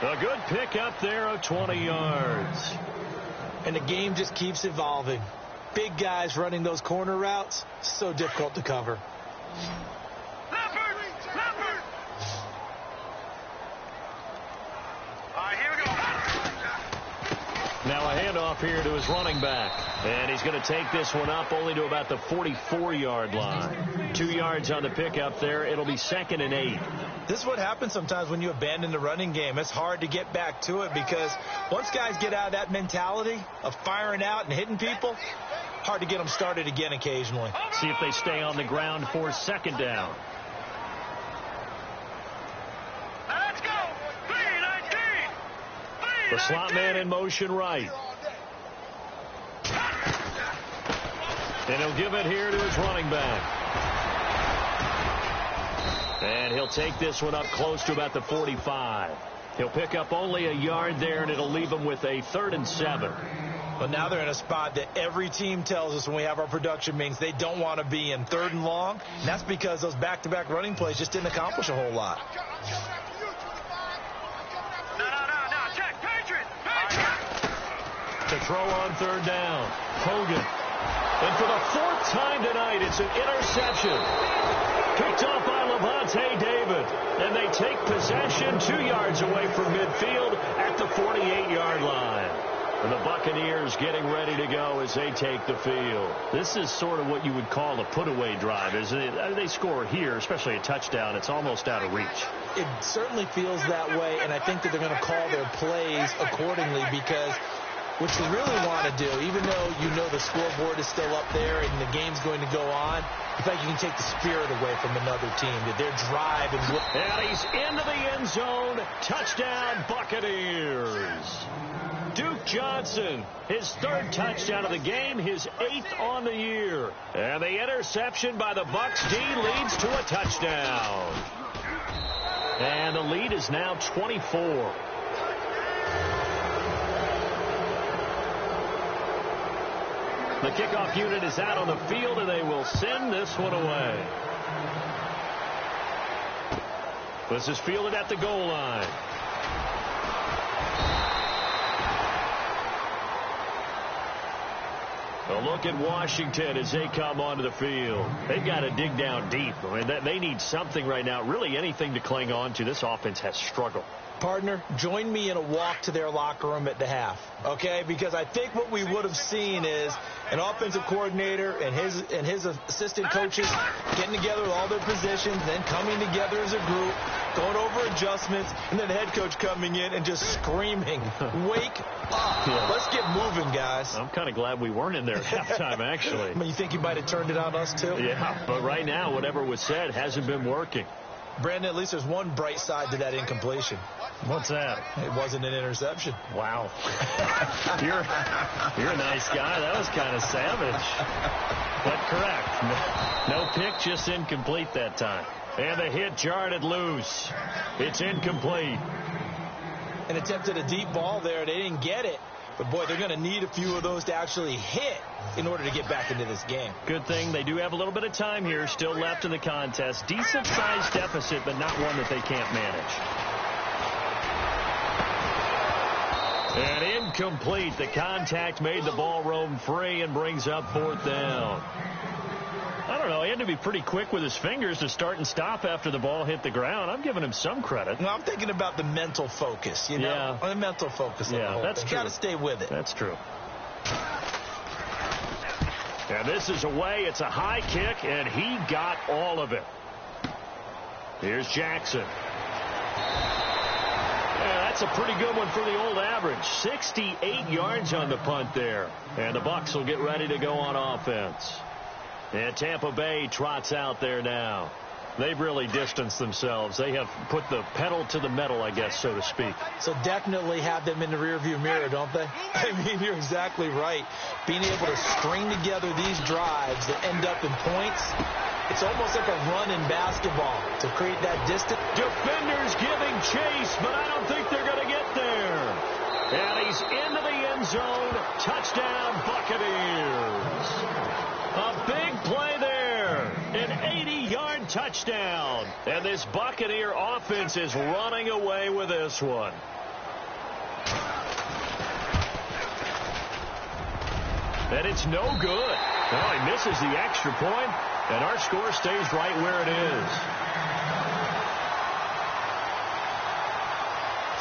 A good pick up there of 20 yards. And the game just keeps evolving. Big guys running those corner routes, so difficult to cover. Leopard! All right, here we go. Now a handoff here to his running back. And he's going to take this one up only to about the 44-yard line. 2 yards on the pickup there. It'll be 2nd and 8. This is what happens sometimes when you abandon the running game. It's hard to get back to it because once guys get out of that mentality of firing out and hitting people, hard to get them started again occasionally. See if they stay on the ground for 2nd down. Let's go. 319. The slot man in motion right. And he'll give it here to his running back. And he'll take this one up close to about the 45. He'll pick up only a yard there, and it'll leave him with a 3rd and 7. But now they're in a spot that every team tells us when we have our production meetings they don't want to be in 3rd and long. And that's because those back-to-back running plays just didn't accomplish a whole lot. No. Check. Patriot. To throw on 3rd down. Hogan. And for the 4th time tonight, it's an interception. Picked off by Lavonte David. And they take possession 2 yards away from midfield at the 48-yard line. And the Buccaneers getting ready to go as they take the field. This is sort of what you would call a put-away drive, isn't it? They score here, especially a touchdown. It's almost out of reach. It certainly feels that way, and I think that they're going to call their plays accordingly because what you really want to do, even though you know the scoreboard is still up there and the game's going to go on, I think you can take the spirit away from another team, that their drive and he's into the end zone. Touchdown, Buccaneers. Duke Johnson, his 3rd touchdown of the game, his 8th on the year. And the interception by the Bucs D leads to a touchdown. And the lead is now 24. The kickoff unit is out on the field, and they will send this one away. This is fielded at the goal line. A look at Washington as they come onto the field. They've got to dig down deep. I mean, they need something right now, really anything to cling on to. This offense has struggled. Partner, join me in a walk to their locker room at the half, okay? Because I think what we would have seen is an offensive coordinator and his assistant coaches getting together with all their positions, then coming together as a group, going over adjustments, and then the head coach coming in and just screaming, "Wake up. Yeah. Let's get moving, guys." I'm kind of glad we weren't in there at halftime, actually. I mean, you think he might have turned it on us, too? Yeah, but right now, whatever was said hasn't been working. Brandon, at least there's one bright side to that incompletion. What's that? It wasn't an interception. Wow. You're a nice guy. That was kind of savage. But correct. No pick, just incomplete that time. And the hit jarred it loose. It's incomplete. And attempted a deep ball there. They didn't get it. But, boy, they're going to need a few of those to actually hit in order to get back into this game. Good thing they do have a little bit of time here still left in the contest. Decent-sized deficit, but not one that they can't manage. And incomplete. The contact made the ball roam free and brings up 4th down. I don't don't know. He had to be pretty quick with his fingers to start and stop after the ball hit the ground. I'm giving him some credit. Well, I'm thinking about the mental focus, you know? Yeah. The mental focus. Yeah, that's true. You got to stay with it. That's true. And this is away. It's a high kick, and he got all of it. Here's Jackson. Yeah, that's a pretty good one for the old average. 68 yards on the punt there. And the Bucs will get ready to go on offense. And Tampa Bay trots out there now. They've really distanced themselves. They have put the pedal to the metal, I guess, so to speak. So definitely have them in the rearview mirror, don't they? I mean, you're exactly right. Being able to string together these drives that end up in points, it's almost like a run in basketball to create that distance. Defenders giving chase, but I don't think they're going to get there. And he's into the end zone. Touchdown, Buccaneers. A big play there. An 80-yard touchdown. And this Buccaneer offense is running away with this one. And it's no good. Well, he misses the extra point, and our score stays right where it is.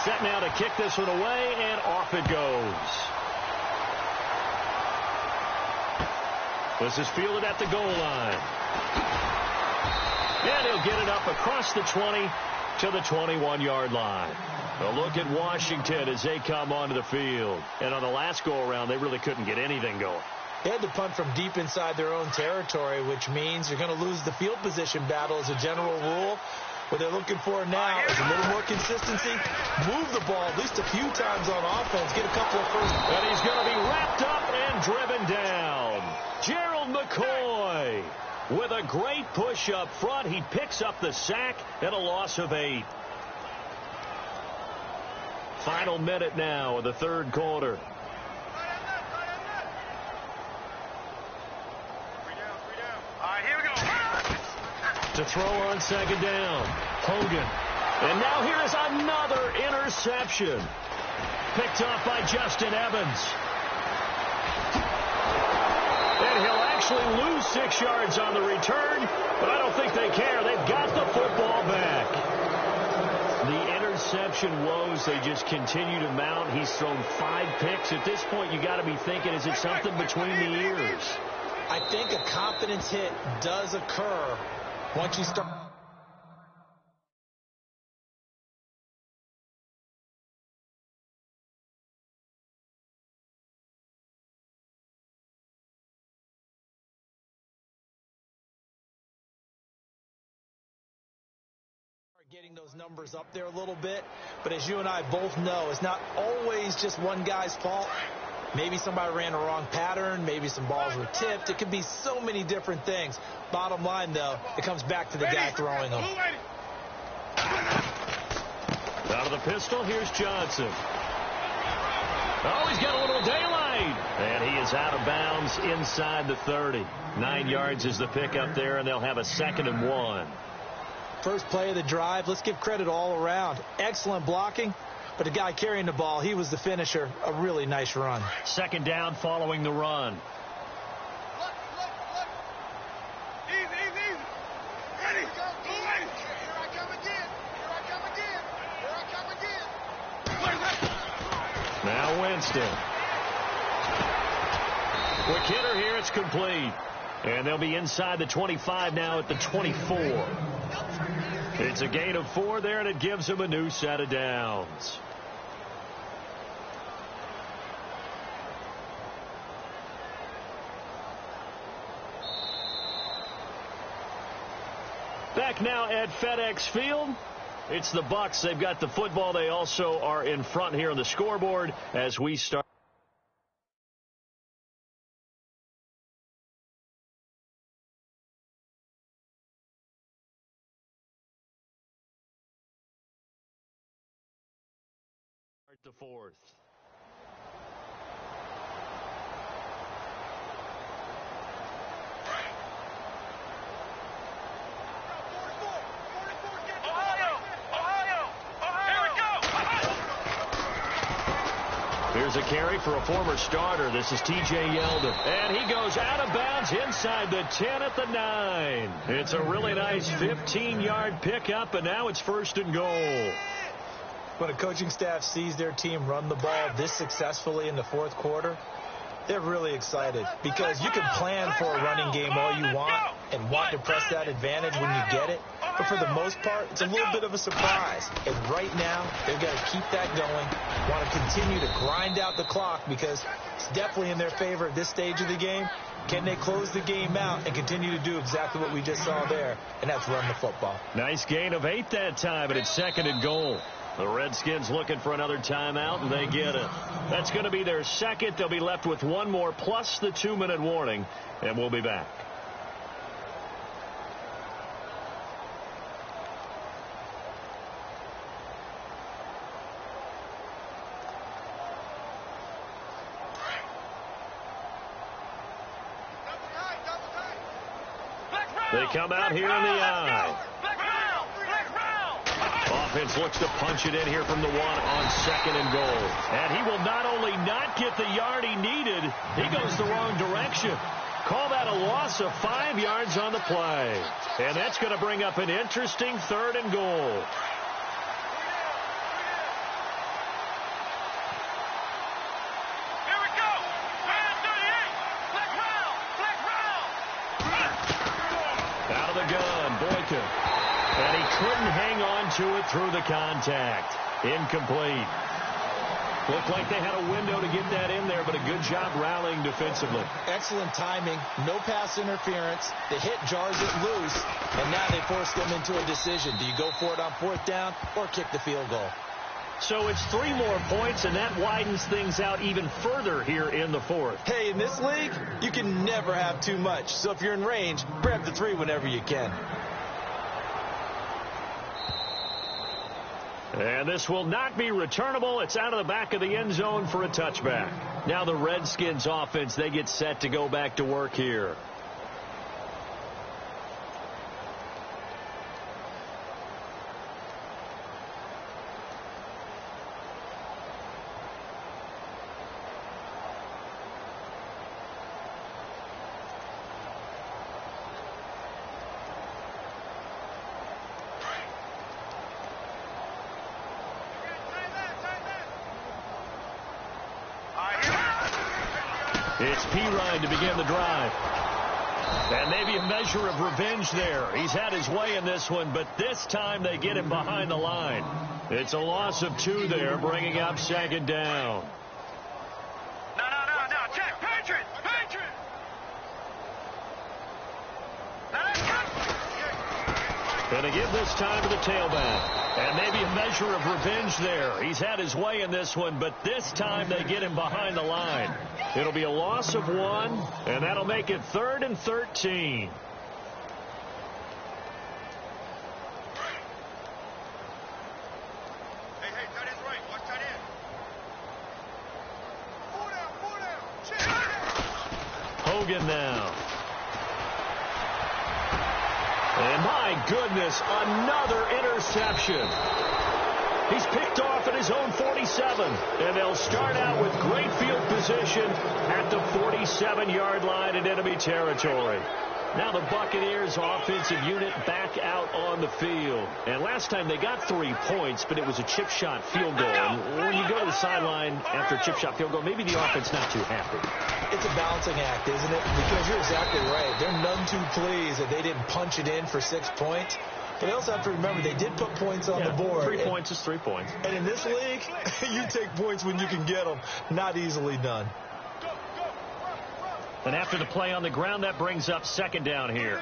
Set now to kick this one away, and off it goes. This is fielded at the goal line. And he'll get it up across the 20 to the 21-yard line. A look at Washington as they come onto the field. And on the last go-around, they really couldn't get anything going. They had to punt from deep inside their own territory, which means you're going to lose the field position battle as a general rule. What they're looking for now is a little more consistency. Move the ball at least a few times on offense. Get a couple of first. And he's going to be wrapped up and driven down. Gerald McCoy with a great push up front. He picks up the sack and a loss of 8. Final minute now of the third quarter. All right, here we go. To throw on second down. Hogan. And now here is another interception. Picked off by Justin Evans. And he'll actually lose 6 yards on the return, but I don't think they care. They've got the football back. The interception woes, they just continue to mount. He's thrown 5 picks. At this point, you got to be thinking, is it something between the ears? I think a confidence hit does occur once you start getting those numbers up there a little bit. But as you and I both know, it's not always just one guy's fault. Maybe somebody ran a wrong pattern. Maybe some balls were tipped. It could be so many different things. Bottom line, though, it comes back to the guy throwing them. Out of the pistol, here's Johnson. Oh, he's got a little daylight. And he is out of bounds inside the 30. 9 yards is the pickup there, and they'll have a 2nd and 1. First play of the drive, let's give credit all around. Excellent blocking, but the guy carrying the ball, he was the finisher. A really nice run. 2nd down following the run. Look. Easy. Ready. Here I come again. Now Winston. With Kidder here, it's complete. And they'll be inside the 25 now at the 24. It's a gain of 4 there, and it gives them a new set of downs. Back now at FedEx Field. It's the Bucs. They've got the football. They also are in front here on the scoreboard as we start. The 4th. Ohio! Here we go! Here's a carry for a former starter. This is T.J. Yeldon. And he goes out of bounds inside the 10 at the 9. It's a really nice 15-yard pickup, and now it's 1st and goal. When a coaching staff sees their team run the ball this successfully in the 4th quarter, they're really excited because you can plan for a running game all you want and want to press that advantage when you get it. But for the most part, it's a little bit of a surprise. And right now, they've got to keep that going, want to continue to grind out the clock because it's definitely in their favor at this stage of the game. Can they close the game out and continue to do exactly what we just saw there, and that's run the football. Nice gain of 8 that time, but it's 2nd and goal. The Redskins looking for another timeout, and they get it. That's going to be their 2nd. They'll be left with 1 more plus the 2-minute warning, and we'll be back. They come out here in the eye. Offense looks to punch it in here from the 1 on 2nd and goal. And he will not only not get the yard he needed, he goes the wrong direction. Call that a loss of 5 yards on the play. And that's going to bring up an interesting 3rd and goal. Out of the gun, Boykin. And he couldn't hang on to it through the contact. Incomplete. Looked like they had a window to get that in there, but a good job rallying defensively. Excellent timing. No pass interference. The hit jars it loose, and now they force them into a decision. Do you go for it on 4th down or kick the field goal? So it's 3 more points, and that widens things out even further here in the 4th. Hey, in this league, you can never have too much. So if you're in range, grab the 3 whenever you can. And this will not be returnable. It's out of the back of the end zone for a touchback. Now the Redskins offense, they get set to go back to work here. It's Perine to begin the drive. And maybe a measure of revenge there. He's had his way in this one, but this time they get him behind the line. It's a loss of 2 there, bringing up 2nd down. No. Check. Patriot. Going to give this time to the tailback. And maybe a measure of revenge there. He's had his way in this one, but this time they get him behind the line. It'll be a loss of 1, and that'll make it 3rd and 13. Hey, tight end's right. Watch tight end. 4 down. Check. Hogan now. And my goodness, another interception. He's picked off at his own 47. And they'll start out with great field position at the 47-yard line in enemy territory. Now the Buccaneers offensive unit back out on the field. And last time they got 3 points, but it was a chip shot field goal. And when you go to the sideline after a chip shot field goal, maybe the offense not too happy. It's a balancing act, isn't it? Because you're exactly right. They're none too pleased that they didn't punch it in for 6 points. But they also have to remember they did put points on the board. 3 points is 3 points. And in this league, you take points when you can get them. Not easily done. And after the play on the ground, that brings up 2nd down here.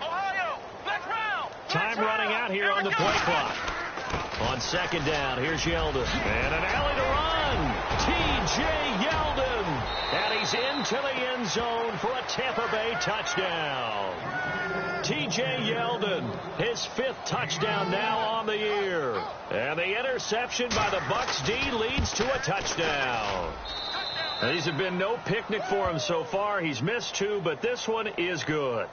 Ohio, Time running out here on the play clock. On 2nd down, here's Yeldon. And an alley to run. T.J. Yeldon. And he's into the end zone for a Tampa Bay touchdown. T.J. Yeldon, his 5th touchdown now on the year. And the interception by the Bucs D leads to a touchdown. Now, these have been no picnic for him so far. He's missed 2, but this one is good.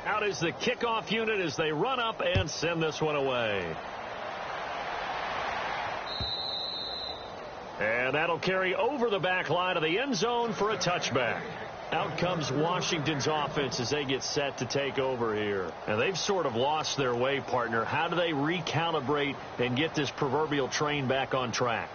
Out is the kickoff unit as they run up and send this one away. And that'll carry over the back line of the end zone for a touchback. Out comes Washington's offense as they get set to take over here. And they've sort of lost their way, partner. How do they recalibrate and get this proverbial train back on track?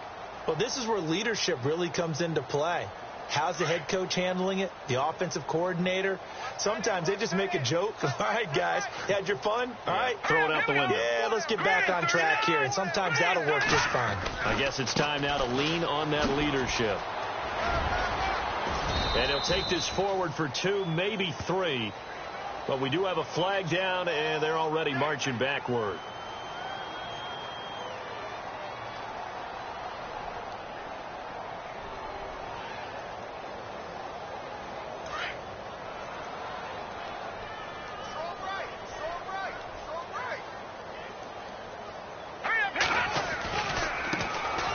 Well, this is where leadership really comes into play. How's the head coach handling it? The offensive coordinator? Sometimes they just make a joke. All right, guys, you had your fun? All right. Throw it out the window. Yeah, let's get back on track here. And sometimes that'll work just fine. I guess it's time now to lean on that leadership. And he'll take this forward for 2, maybe 3. But we do have a flag down, and they're already marching backward.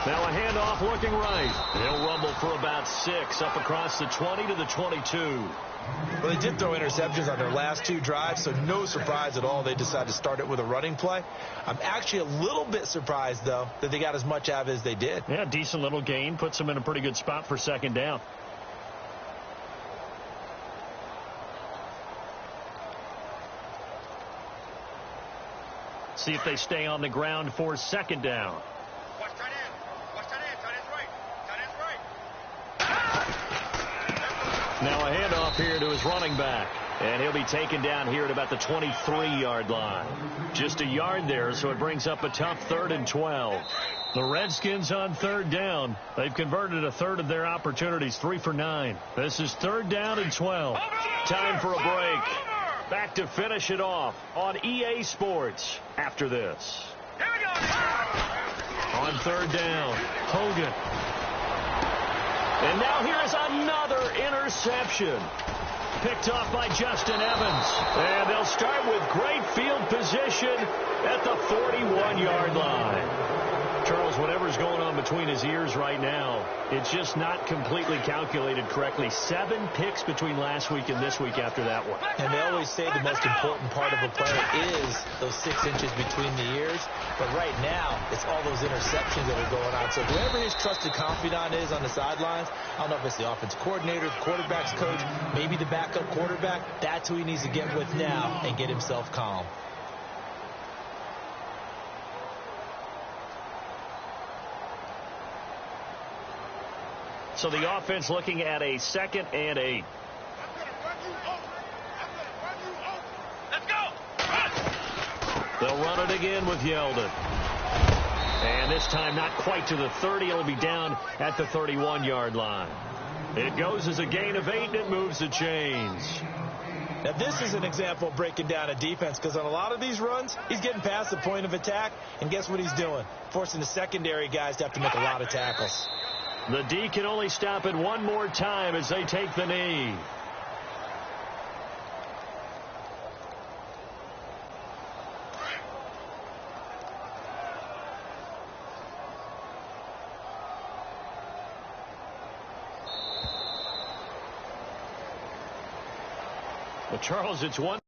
Now a handoff looking right. He'll rumble for about 6 up across the 20 to the 22. Well, they did throw interceptions on their last 2 drives, so no surprise at all they decided to start it with a running play. I'm actually a little bit surprised, though, that they got as much out of it as they did. Yeah, decent little gain. Puts them in a pretty good spot for second down. See if they stay on the ground for second down. Watch tight end. Watch tight end. Tight end's right. Tight end's right. Now a handoff here to his running back. And he'll be taken down here at about the 23-yard line. Just a yard there, so it brings up a tough 3rd and 12. The Redskins on 3rd down. They've converted a third of their opportunities, 3 for 9. This is 3rd down and 12. Time for a break. Back to finish it off on EA Sports after this. Here we go. On 3rd down, Hogan. And now here's another interception. Picked off by Justin Evans. And they'll start with great field position at the 41-yard line. Charles, whatever's going on between his ears right now, it's just not completely calculated correctly. 7 picks between last week and this week after that one. And they always say the most important part of a player is those 6 inches between the ears. But right now, it's all those interceptions that are going on. So whoever his trusted confidant is on the sidelines, I don't know if it's the offensive coordinator, the quarterback's coach, maybe the backup quarterback, that's who he needs to get with now and get himself calm. So the offense looking at a 2nd and 8. Let's go. They'll run it again with Yeldon. And this time not quite to the 30. It'll be down at the 31-yard line. It goes as a gain of 8, and it moves the chains. Now, this is an example of breaking down a defense, because on a lot of these runs, he's getting past the point of attack, and guess what he's doing? Forcing the secondary guys to have to make a lot of tackles. The D can only stop it one more time as they take the knee. Well, Charles, it's one